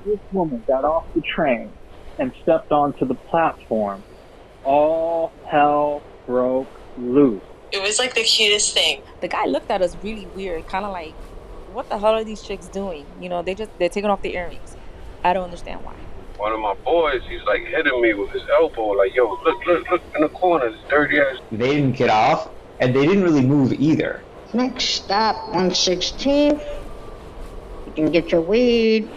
this woman got off the train and stepped onto the platform, all hell broke loose. It was like the cutest thing. The guy looked at us really weird, kind of like, what the hell are these chicks doing? They're taking off their earrings. I don't understand why. One of my boys, he's like hitting me with his elbow, like, yo, look in the corner, this dirty ass. They didn't get off, and they didn't really move either. Next stop, 116th. You can get your weed.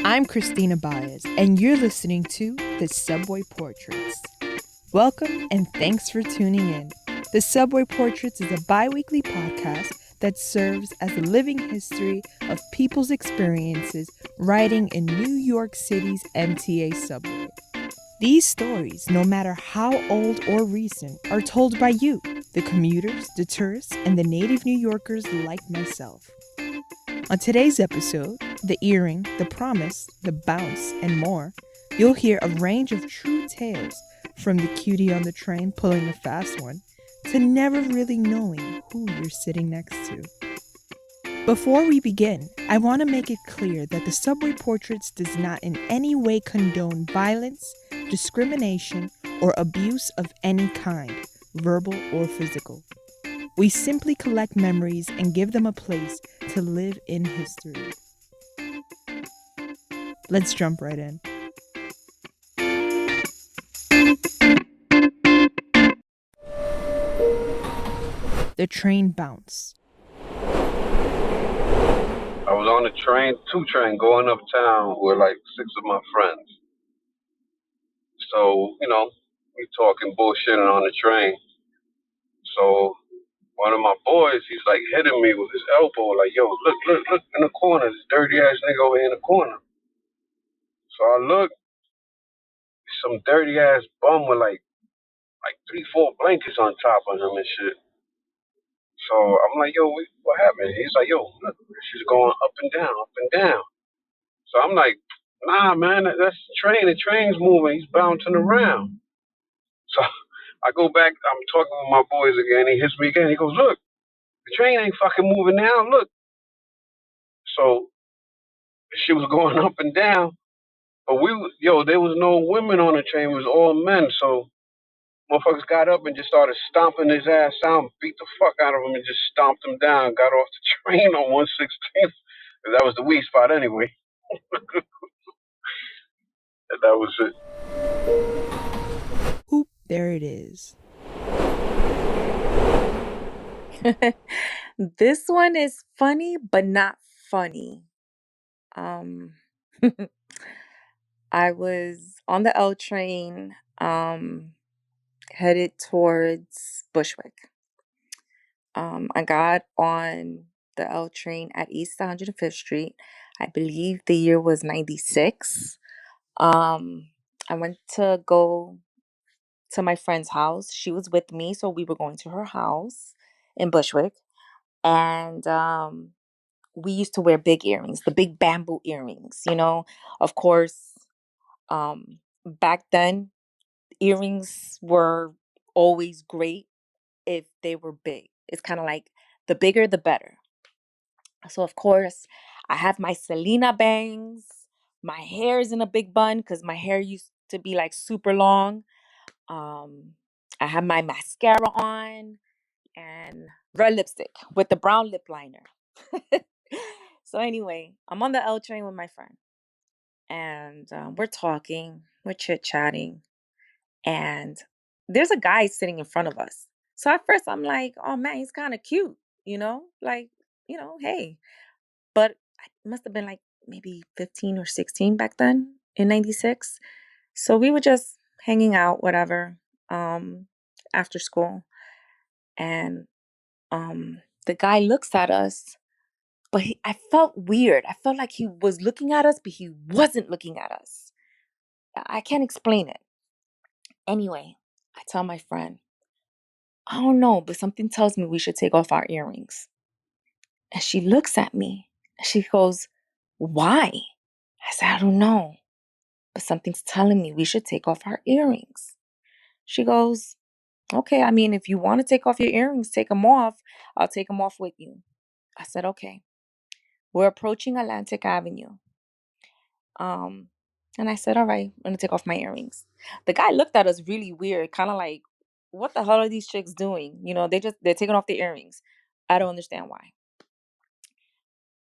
I'm Christina Baez, and you're listening to The Subway Portraits. Welcome and thanks for tuning in. The Subway Portraits is a bi-weekly podcast that serves as a living history of people's experiences riding in New York City's MTA subway. These stories, no matter how old or recent, are told by you, the commuters, the tourists, and the native New Yorkers like myself. On today's episode, The Earring, The Promise, The Bounce, and more, you'll hear a range of true tales, from the cutie on the train pulling a fast one, to never really knowing who you're sitting next to. Before we begin, I want to make it clear that the Subway Portraits does not in any way condone violence, discrimination, or abuse of any kind, verbal or physical. We simply collect memories and give them a place to live in history. Let's jump right in. The train bounce. I was on the train, 2 train, going uptown with like 6 of my friends. So, we talking bullshitting on the train. So one of my boys, he's like hitting me with his elbow, like, yo, look in the corner, this dirty ass nigga over here in the corner. So I look, some dirty ass bum with like 3, 4 blankets on top of him and shit. So I'm like, yo, what happened? He's like, yo, look, she's going up and down, up and down. So I'm like, nah, man, that's the train. The train's moving. He's bouncing around. So I go back. I'm talking with my boys again. He hits me again. He goes, look, the train ain't fucking moving now. Look. So she was going up and down. But there was no women on the train. It was all men. So motherfuckers got up and just started stomping his ass out, beat the fuck out of him, and just stomped him down. Got off the train on 116th. That was the weak spot anyway. And that was it. Oop, there it is. This one is funny, but not funny. Um, I was on the L train, headed towards Bushwick. I got on the L train at East 105th Street. I believe the year was 96. I went to go to my friend's house. She was with me, so we were going to her house in Bushwick. And we used to wear big earrings, the big bamboo earrings, Of course, back then, earrings were always great if they were big. It's kind of like the bigger, the better. So, of course, I have my Selena bangs. My hair is in a big bun because my hair used to be like super long. Um, I have my mascara on and red lipstick with the brown lip liner. So anyway, I'm on the L train with my friend, and we're talking, we're chit chatting, and there's a guy sitting in front of us. So at first I'm like, oh man, he's kind of cute, like, hey. But I must have been like maybe 15 or 16 back then in 96. So we were just hanging out, whatever, after school. And the guy looks at us, but I felt weird. I felt like he was looking at us, but he wasn't looking at us. I can't explain it. Anyway, I tell my friend, I don't know, but something tells me we should take off our earrings. And she looks at me and she goes, why? I said, I don't know, but something's telling me we should take off our earrings. She goes, okay, I mean, if you want to take off your earrings, take them off. I'll take them off with you. I said, okay. We're approaching Atlantic Avenue. Um, and I said, all right, I'm gonna take off my earrings. The guy looked at us really weird, kind of like, what the hell are these chicks doing? You know, they're taking off their earrings. I don't understand why.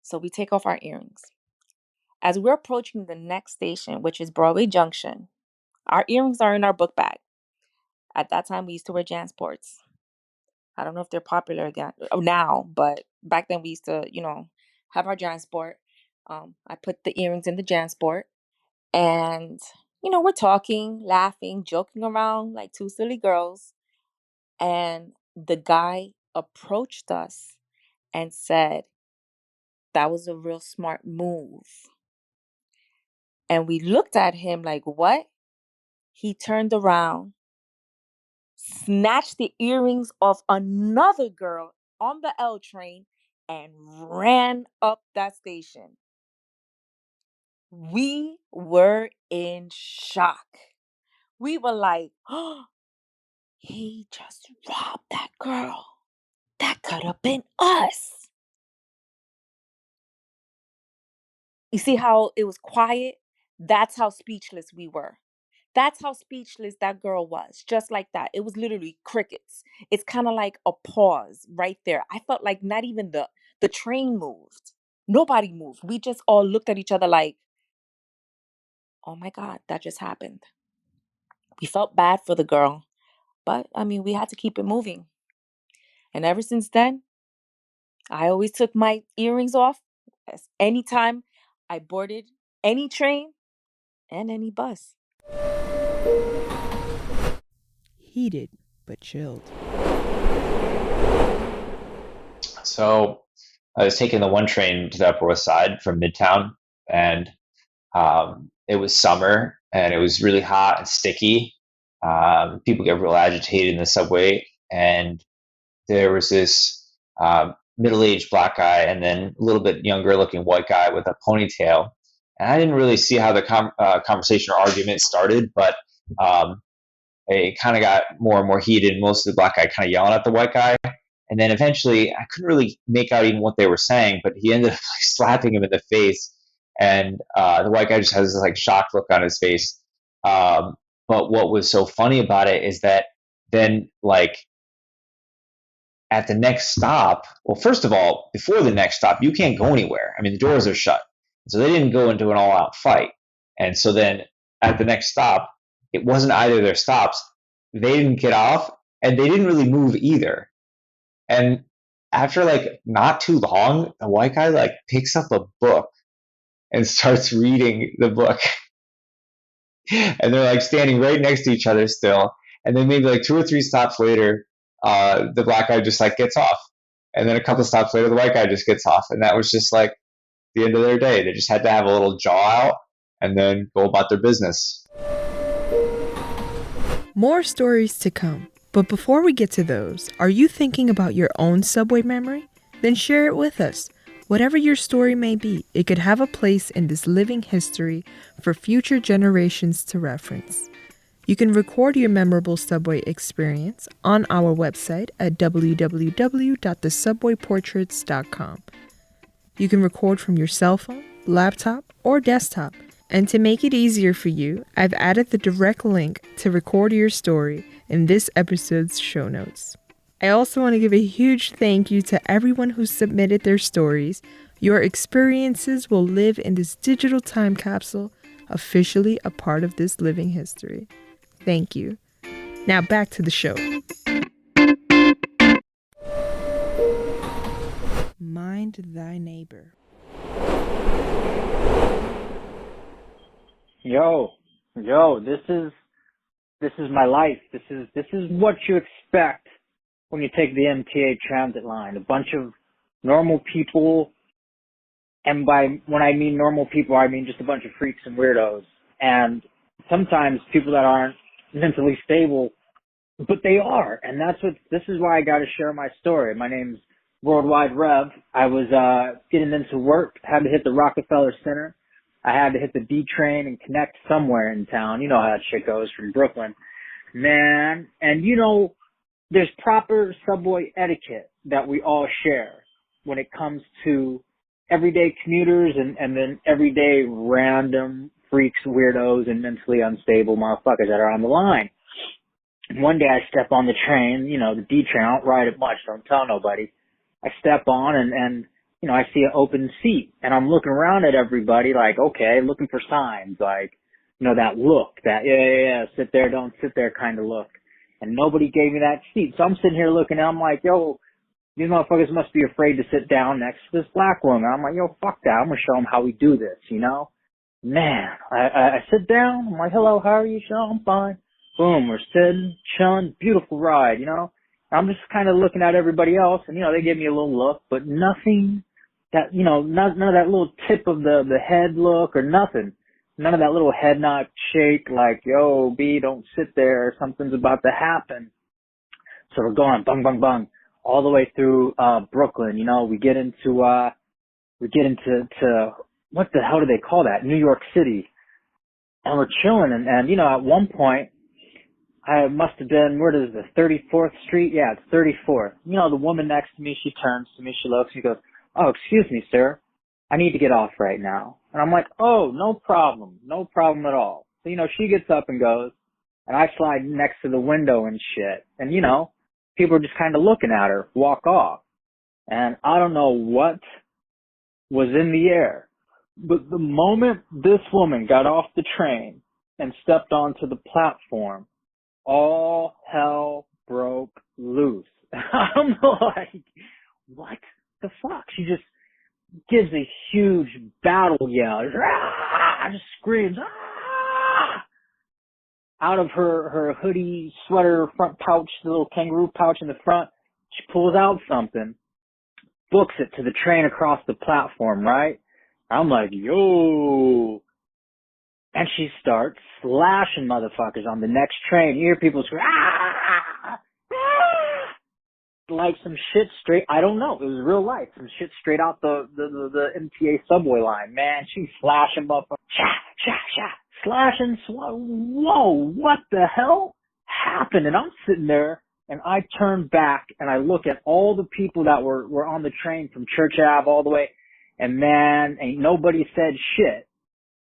So we take off our earrings. As we're approaching the next station, which is Broadway Junction, our earrings are in our book bag. At that time, we used to wear Jansports. I don't know if they're popular again now, but back then we used to, have our Jansport. I put the earrings in the Jansport, and we're talking, laughing, joking around like two silly girls. And the guy approached us and said, "That was a real smart move." And we looked at him like, "What?" He turned around, snatched the earrings off another girl on the L train, and ran up that station. We were in shock. We were like, oh, he just robbed that girl. That could have been us. You see how it was quiet? That's how speechless we were. That's how speechless that girl was. Just like that. It was literally crickets. It's kind of like a pause right there. I felt like not even the train moved. Nobody moved. We just all looked at each other like, oh my God, that just happened. We felt bad for the girl, but I mean, we had to keep it moving. And ever since then, I always took my earrings off anytime I boarded any train and any bus. Heated but chilled. So I was taking the one train to the Upper West Side from Midtown, and it was summer, and it was really hot and sticky. People get real agitated in the subway, and there was this middle-aged black guy and then a little bit younger-looking white guy with a ponytail. And I didn't really see how the conversation or argument started, but it kind of got more and more heated. Most of the black guy kind of yelling at the white guy. And then eventually, I couldn't really make out even what they were saying, but he ended up like, slapping him in the face. And the white guy just has this like shocked look on his face. But what was so funny about it is that then, like, at the next stop, well, first of all, before the next stop, you can't go anywhere. I mean, the doors are shut. So they didn't go into an all out fight. And so then at the next stop, it wasn't either of their stops. They didn't get off and they didn't really move either. And after like not too long, the white guy like picks up a book and starts reading the book. And they're like standing right next to each other still. And then maybe like two or three stops later, the black guy just like gets off. And then a couple stops later, the white guy just gets off. And that was just like the end of their day. They just had to have a little jaw out and then go about their business. More stories to come. But before we get to those, are you thinking about your own subway memory? Then share it with us. Whatever your story may be, it could have a place in this living history for future generations to reference. You can record your memorable subway experience on our website at www.thesubwayportraits.com. You can record from your cell phone, laptop, or desktop. And to make it easier for you, I've added the direct link to record your story in this episode's show notes. I also want to give a huge thank you to everyone who submitted their stories. Your experiences will live in this digital time capsule, officially a part of this living history. Thank you. Now back to the show. Mind thy neighbor. Yo, this is my life. This is what you expect when you take the MTA transit line. A bunch of normal people, and when I mean normal people, I mean just a bunch of freaks and weirdos, and sometimes people that aren't mentally stable, but they are, and this is why I got to share my story. My name's Worldwide Rev. I was getting into work, had to hit the Rockefeller Center. I had to hit the D train and connect somewhere in town. You know how that shit goes from Brooklyn. man. And there's proper subway etiquette that we all share when it comes to everyday commuters and then everyday random freaks, weirdos, and mentally unstable motherfuckers that are on the line. One day I step on the train, the D train, I don't ride it much, don't tell nobody. I step on and I see an open seat and I'm looking around at everybody like, okay, looking for signs, like, that look, that, yeah, sit there, don't sit there kind of look. And nobody gave me that seat. So I'm sitting here looking and I'm like, yo, these motherfuckers must be afraid to sit down next to this black woman. I'm like, yo, fuck that. I'm going to show them how we do this, Man, I sit down. I'm like, hello, how are you? I'm fine. Boom, we're sitting, chilling, beautiful ride, I'm just kind of looking at everybody else and, they give me a little look, but nothing that, none of that little tip of the head look or nothing. None of that little head nod shake like, yo, B, don't sit there. Something's about to happen. So we're going bung, bung, bung all the way through, Brooklyn. We get into what the hell do they call that? New York City. And we're chilling and at one point, I must have been, where is this, 34th Street? Yeah, it's 34th. The woman next to me, she turns to me, she looks, she goes, oh, excuse me, sir. I need to get off right now. And I'm like, oh, no problem at all. So, she gets up and goes, and I slide next to the window and shit. And, people are just kind of looking at her, walk off. And I don't know what was in the air, but the moment this woman got off the train and stepped onto the platform, all hell broke loose. I'm like, what the fuck? She just gives a huge battle yell. Just screams, ah! Out of her hoodie, sweater, front pouch, the little kangaroo pouch in the front. She pulls out something, books it to the train across the platform, right? I'm like, yo. And she starts slashing motherfuckers on the next train. You hear people scream, ah! Like some shit straight, I don't know, it was real life. Some shit straight out the MTA subway line. Man, she's slashing motherfuckers. Slashing, whoa, what the hell happened? And I'm sitting there and I turn back and I look at all the people that were on the train from Church Ave all the way. And man, ain't nobody said shit.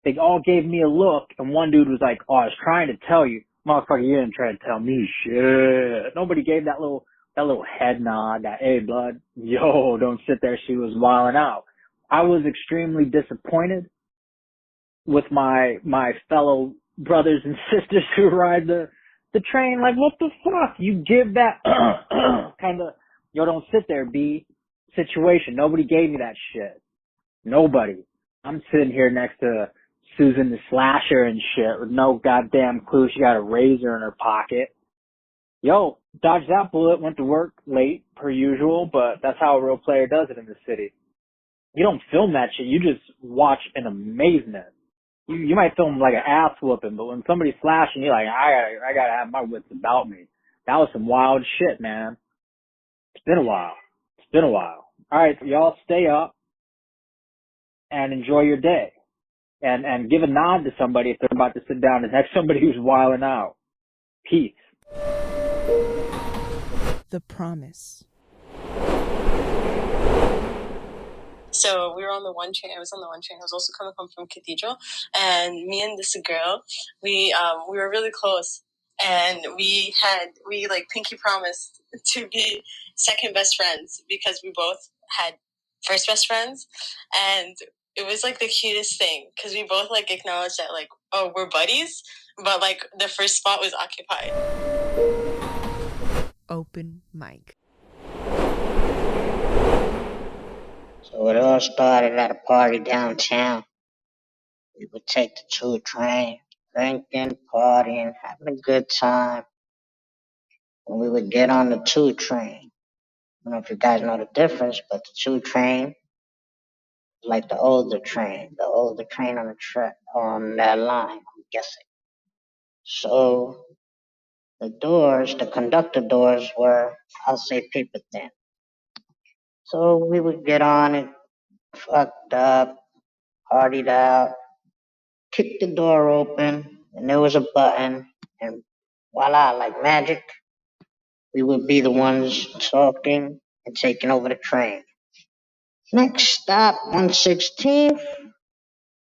They all gave me a look, and one dude was like, oh, I was trying to tell you. Motherfucker, you didn't try to tell me shit. Nobody gave that little head nod, that, hey, blood, yo, don't sit there. She was wilding out. I was extremely disappointed with my fellow brothers and sisters who ride the train. Like, what the fuck? You give that kind of, yo, don't sit there, B, situation. Nobody gave me that shit. Nobody. I'm sitting here next to Susan the Slasher and shit with no goddamn clue. She got a razor in her pocket. Yo, dodged that bullet, went to work late per usual, but that's how a real player does it in the city. You don't film that shit, you just watch in amazement. You might film like an ass whooping, but when somebody's slashing, you're like, I gotta have my wits about me. That was some wild shit, man. It's been a while. Alright, so y'all stay up and enjoy your day. And give a nod to somebody if they're about to sit down and have somebody who's wilding out. Peace. The Promise. So we were on the one train. I was on the one train. I was also coming home from Cathedral, and me and this girl, we were really close, and we like pinky promised to be second best friends because we both had first best friends, and it was like the cutest thing because we both like acknowledged that like, oh, we're buddies, but like the first spot was occupied. Open mic. So it all started at a party downtown. We would take the 2 train, drinking, partying, having a good time. When we would get on the 2 train, I don't know if you guys know the difference, but the 2 train is like the older train on on that line, I'm guessing. So the conductor doors were, I'll say, paper thin. So we would get on it, fucked up, partied out, kicked the door open, and there was a button, and voila, like magic, we would be the ones talking and taking over the train. Next stop, 116th.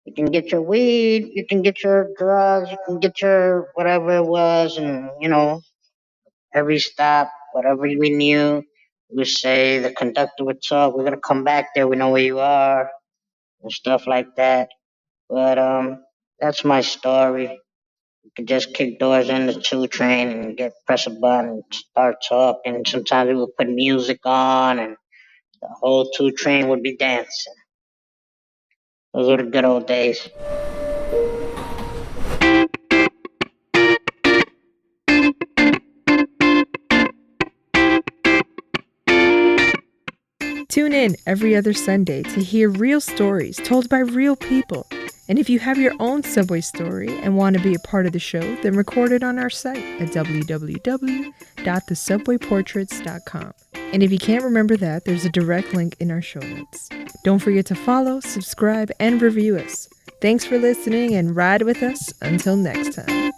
You can get your weed, you can get your drugs, you can get your whatever it was, and every stop, whatever we knew, we would say the conductor would talk. We're gonna come back there. We know where you are and stuff like that. But that's my story. You could just kick doors in the 2 train and press a button and start talking. Sometimes we would put music on and the whole 2 train would be dancing. Those were the good old days. Tune in every other Sunday to hear real stories told by real people. And if you have your own subway story and want to be a part of the show, then record it on our site at www.thesubwayportraits.com. And if you can't remember that, there's a direct link in our show notes. Don't forget to follow, subscribe, and review us. Thanks for listening and ride with us until next time.